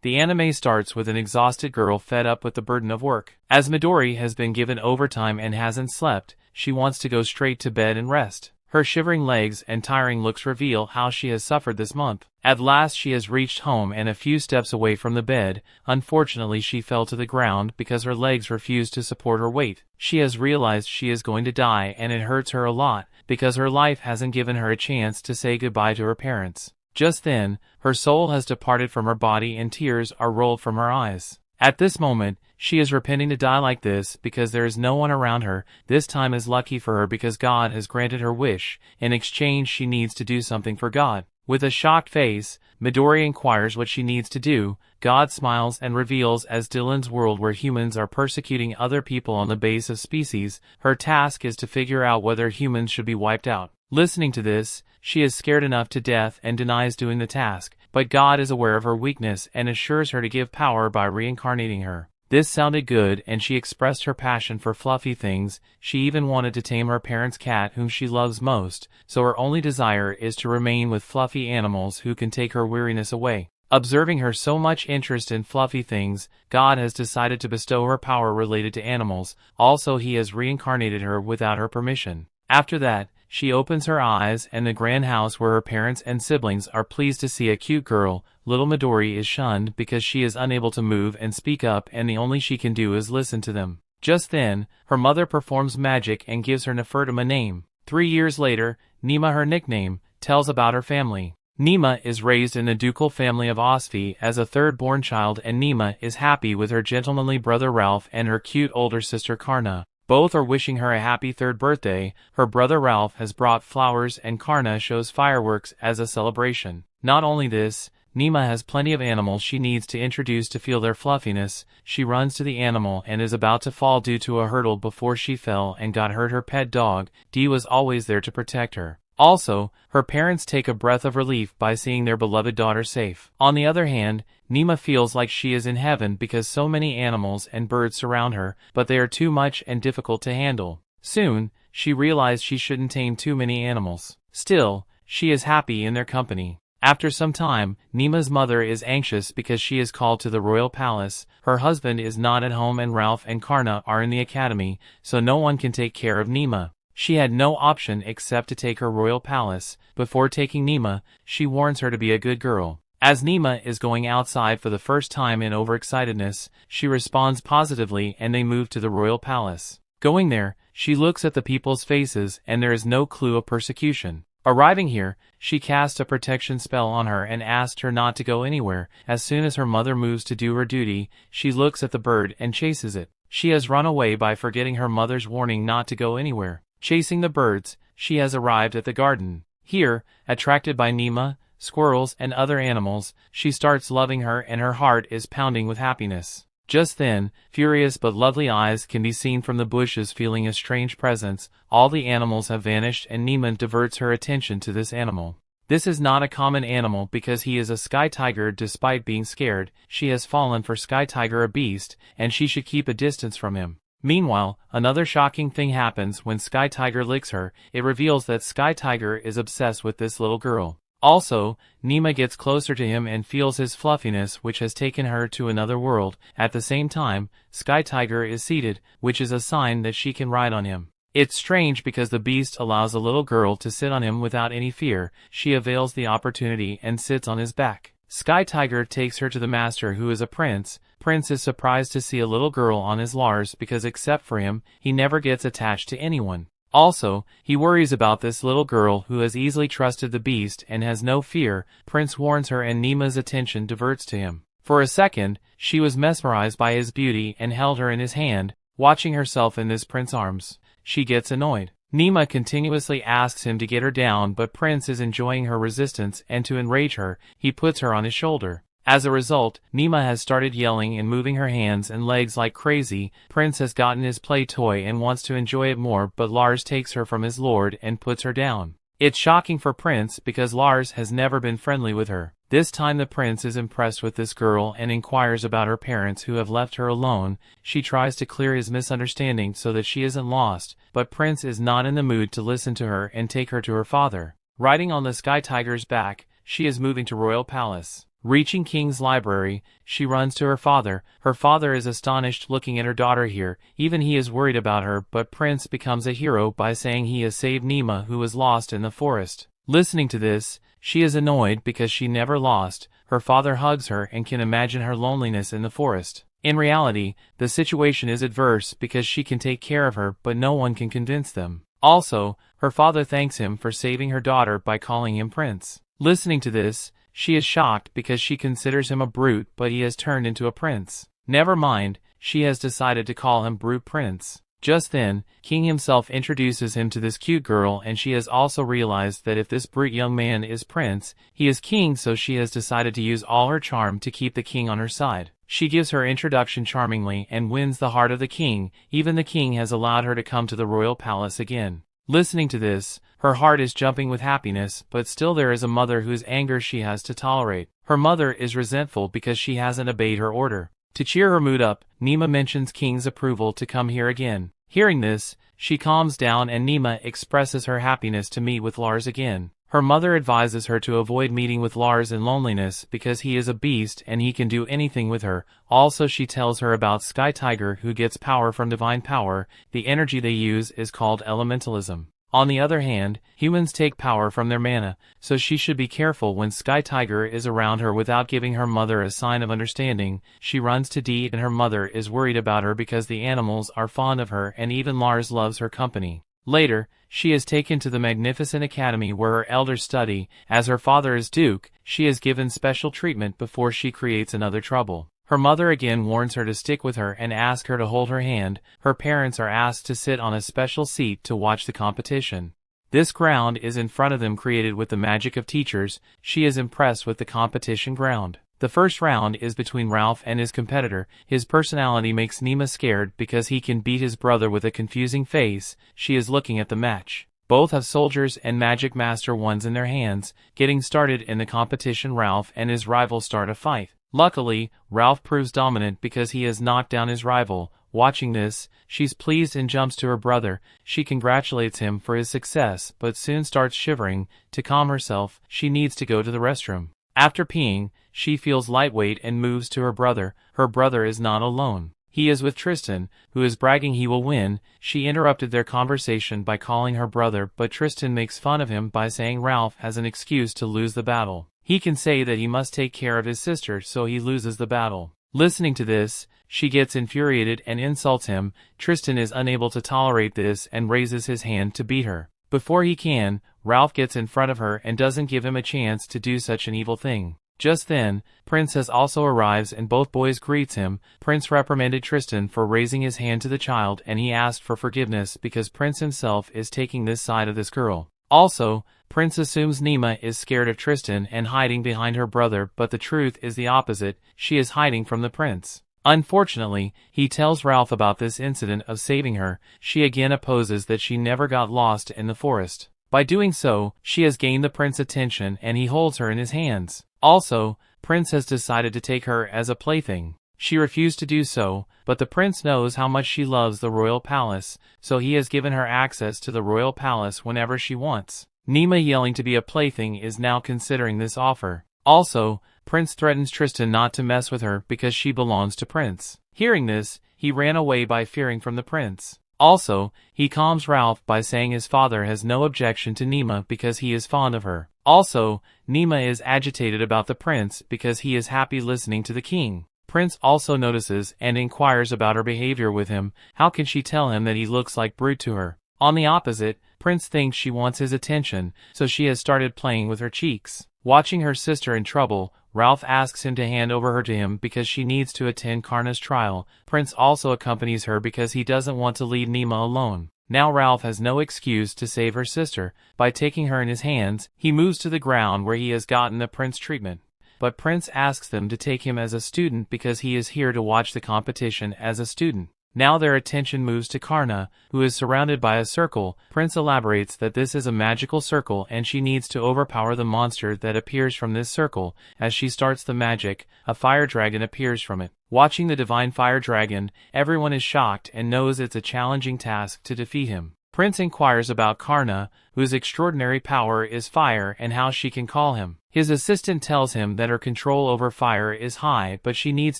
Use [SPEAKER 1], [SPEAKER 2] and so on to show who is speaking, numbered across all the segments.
[SPEAKER 1] The anime starts with an exhausted girl fed up with the burden of work. As Midori has been given overtime and hasn't slept, she wants to go straight to bed and rest. Her shivering legs and tiring looks reveal how she has suffered this month. At last she has reached home and a few steps away from the bed. Unfortunately she fell to the ground because her legs refused to support her weight. She has realized she is going to die and it hurts her a lot because her life hasn't given her a chance to say goodbye to her parents. Just then, her soul has departed from her body and tears are rolled from her eyes. At this moment, she is repenting to die like this because there is no one around her. This time is lucky for her because God has granted her wish. In exchange she needs to do something for God. With a shocked face, Midori inquires what she needs to do. God smiles and reveals as Dylan's world where humans are persecuting other people on the base of species, her task is to figure out whether humans should be wiped out. Listening to this, she is scared enough to death and denies doing the task, but God is aware of her weakness and assures her to give power by reincarnating her. This sounded good and she expressed her passion for fluffy things. She even wanted to tame her parents' cat whom she loves most, so her only desire is to remain with fluffy animals who can take her weariness away. Observing her so much interest in fluffy things, God has decided to bestow her power related to animals. Also he has reincarnated her without her permission. After that, she opens her eyes and the grand house where her parents and siblings are pleased to see a cute girl. Little Midori is shunned because she is unable to move and speak up and the only she can do is listen to them. Just then, her mother performs magic and gives her Nefertum a name. 3 years later, Néma, her nickname, tells about her family. Néma is raised in the ducal family of Osfi as a third-born child and Néma is happy with her gentlemanly brother Ralph and her cute older sister Karna. Both are wishing her a happy third birthday. Her brother Ralph has brought flowers and Karna shows fireworks as a celebration. Not only this, Néma has plenty of animals she needs to introduce to feel their fluffiness. She runs to the animal and is about to fall due to a hurdle before she fell and got hurt. Her pet dog, Dee, was always there to protect her. Also, her parents take a breath of relief by seeing their beloved daughter safe. On the other hand, Néma feels like she is in heaven because so many animals and birds surround her, but they are too much and difficult to handle. Soon, she realized she shouldn't tame too many animals. Still, she is happy in their company. After some time, Néma's mother is anxious because she is called to the royal palace. Her husband is not at home and Ralph and Karna are in the academy, so no one can take care of Néma. She had no option except to take her royal palace. Before taking Néma, she warns her to be a good girl. As Néma is going outside for the first time in overexcitedness, she responds positively and they move to the royal palace. Going there, she looks at the people's faces and there is no clue of persecution. Arriving here, she casts a protection spell on her and asked her not to go anywhere. As soon as her mother moves to do her duty, she looks at the bird and chases it. She has run away by forgetting her mother's warning not to go anywhere. Chasing the birds, she has arrived at the garden. Here, attracted by Néma, squirrels, and other animals, she starts loving her and her heart is pounding with happiness. Just then, furious but lovely eyes can be seen from the bushes feeling a strange presence. All the animals have vanished and Néma diverts her attention to this animal. This is not a common animal because he is a sky tiger. Despite being scared, she has fallen for Sky Tiger, a beast, and she should keep a distance from him. Meanwhile, another shocking thing happens when Sky Tiger licks her. It reveals that Sky Tiger is obsessed with this little girl. Also, Néma gets closer to him and feels his fluffiness, which has taken her to another world. At the same time, Sky Tiger is seated, which is a sign that she can ride on him. It's strange because the beast allows a little girl to sit on him without any fear. She avails the opportunity and sits on his back. Sky Tiger takes her to the master, who is a prince. Prince is surprised to see a little girl on his Lars because except for him, he never gets attached to anyone. Also, he worries about this little girl who has easily trusted the beast and has no fear. Prince warns her and Néma's attention diverts to him. For a second, she was mesmerized by his beauty and held her in his hand, watching herself in this prince's arms. She gets annoyed. Néma continuously asks him to get her down, but Prince is enjoying her resistance and to enrage her, he puts her on his shoulder. As a result, Néma has started yelling and moving her hands and legs like crazy. Prince has gotten his play toy and wants to enjoy it more, but Lars takes her from his lord and puts her down. It's shocking for Prince because Lars has never been friendly with her. This time the prince is impressed with this girl and inquires about her parents who have left her alone. She tries to clear his misunderstanding so that she isn't lost, but Prince is not in the mood to listen to her and take her to her father. Riding on the Sky Tiger's back, she is moving to Royal Palace. Reaching King's library, she runs to her father. Her father is astonished looking at her daughter here, even he is worried about her, but Prince becomes a hero by saying he has saved Néma who was lost in the forest. Listening to this, she is annoyed because she never lost. Her father hugs her and can imagine her loneliness in the forest. In reality, the situation is adverse because she can take care of her but no one can convince them. Also, her father thanks him for saving her daughter by calling him Prince. Listening to this, she is shocked because she considers him a brute but he has turned into a prince. Never mind, she has decided to call him Brute Prince. Just then, King himself introduces him to this cute girl and she has also realized that if this brute young man is prince, he is king, so she has decided to use all her charm to keep the king on her side. She gives her introduction charmingly and wins the heart of the king. Even the king has allowed her to come to the royal palace again. Listening to this, her heart is jumping with happiness, but still there is a mother whose anger she has to tolerate. Her mother is resentful because she hasn't obeyed her order. To cheer her mood up, Néma mentions King's approval to come here again. Hearing this, she calms down and Néma expresses her happiness to meet with Lars again. Her mother advises her to avoid meeting with Lars in loneliness because he is a beast and he can do anything with her. Also, she tells her about Sky Tiger who gets power from divine power. The energy they use is called elementalism. On the other hand, humans take power from their mana, so she should be careful when Sky Tiger is around her without giving her mother a sign of understanding. She runs to Dee and her mother is worried about her because the animals are fond of her and even Lars loves her company. Later, she is taken to the magnificent academy where her elders study. As her father is Duke, she is given special treatment before she creates another trouble. Her mother again warns her to stick with her and asks her to hold her hand. Her parents are asked to sit on a special seat to watch the competition. This ground is in front of them, created with the magic of teachers. She is impressed with the competition ground. The first round is between Ralph and his competitor. His personality makes Néma scared because he can beat his brother with a confusing face. She is looking at the match. Both have soldiers and magic master wands in their hands. Getting started in the competition, Ralph and his rival start a fight. Luckily, Ralph proves dominant because he has knocked down his rival. Watching this, she's pleased and jumps to her brother. She congratulates him for his success, but soon starts shivering. To calm herself, she needs to go to the restroom. After peeing, she feels lightweight and moves to her brother. Her brother is not alone. He is with Tristan, who is bragging he will win. She interrupted their conversation by calling her brother, but Tristan makes fun of him by saying Ralph has an excuse to lose the battle. He can say that he must take care of his sister, so he loses the battle. Listening to this, she gets infuriated and insults him. Tristan is unable to tolerate this and raises his hand to beat her. Before he can, Ralph gets in front of her and doesn't give him a chance to do such an evil thing. Just then, Princess also arrives and both boys greets him. Prince reprimanded Tristan for raising his hand to the child and he asked for forgiveness because Prince himself is taking this side of this girl. Also, Prince assumes Néma is scared of Tristan and hiding behind her brother, but the truth is the opposite. She is hiding from the prince. Unfortunately, he tells Ralph about this incident of saving her. She again opposes that she never got lost in the forest. By doing so, she has gained the prince's attention and he holds her in his hands. Also, Prince has decided to take her as a plaything. She refused to do so, but the prince knows how much she loves the royal palace, so he has given her access to the royal palace whenever she wants. Néma, yelling to be a plaything, is now considering this offer. Also, Prince threatens Tristan not to mess with her because she belongs to Prince. Hearing this, he ran away by fearing from the prince. Also, he calms Ralph by saying his father has no objection to Néma because he is fond of her. Also, Néma is agitated about the prince because he is happy listening to the king. Prince also notices and inquires about her behavior with him. How can she tell him that he looks like brute to her? On the opposite, Prince thinks she wants his attention, so she has started playing with her cheeks. Watching her sister in trouble, Ralph asks him to hand over her to him because she needs to attend Karna's trial. Prince also accompanies her because he doesn't want to leave Néma alone. Now Ralph has no excuse to save her sister. By taking her in his hands, he moves to the ground where he has gotten the prince treatment. But Prince asks them to take him as a student because he is here to watch the competition as a student. Now their attention moves to Karna, who is surrounded by a circle. Prince elaborates that this is a magical circle and she needs to overpower the monster that appears from this circle. As she starts the magic, a fire dragon appears from it. Watching the divine fire dragon, everyone is shocked and knows it's a challenging task to defeat him. Prince inquires about Karna, whose extraordinary power is fire, and how she can call him. His assistant tells him that her control over fire is high, but she needs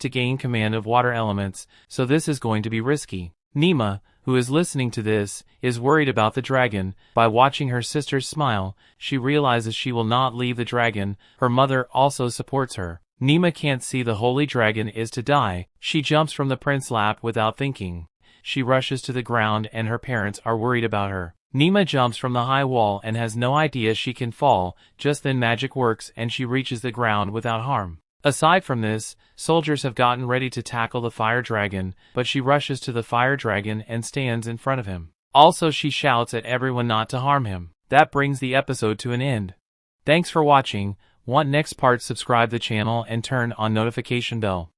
[SPEAKER 1] to gain command of water elements, so this is going to be risky. Néma, who is listening to this, is worried about the dragon. By watching her sister's smile, she realizes she will not leave the dragon. Her mother also supports her. Néma can't see the holy dragon is to die. She jumps from the prince's lap without thinking. She rushes to the ground and her parents are worried about her. Néma jumps from the high wall and has no idea she can fall. Just then magic works and she reaches the ground without harm. Aside from this, soldiers have gotten ready to tackle the fire dragon, but she rushes to the fire dragon and stands in front of him. Also, she shouts at everyone not to harm him. That brings the episode to an end. Thanks for watching. Want next part? Subscribe the channel and turn on notification bell.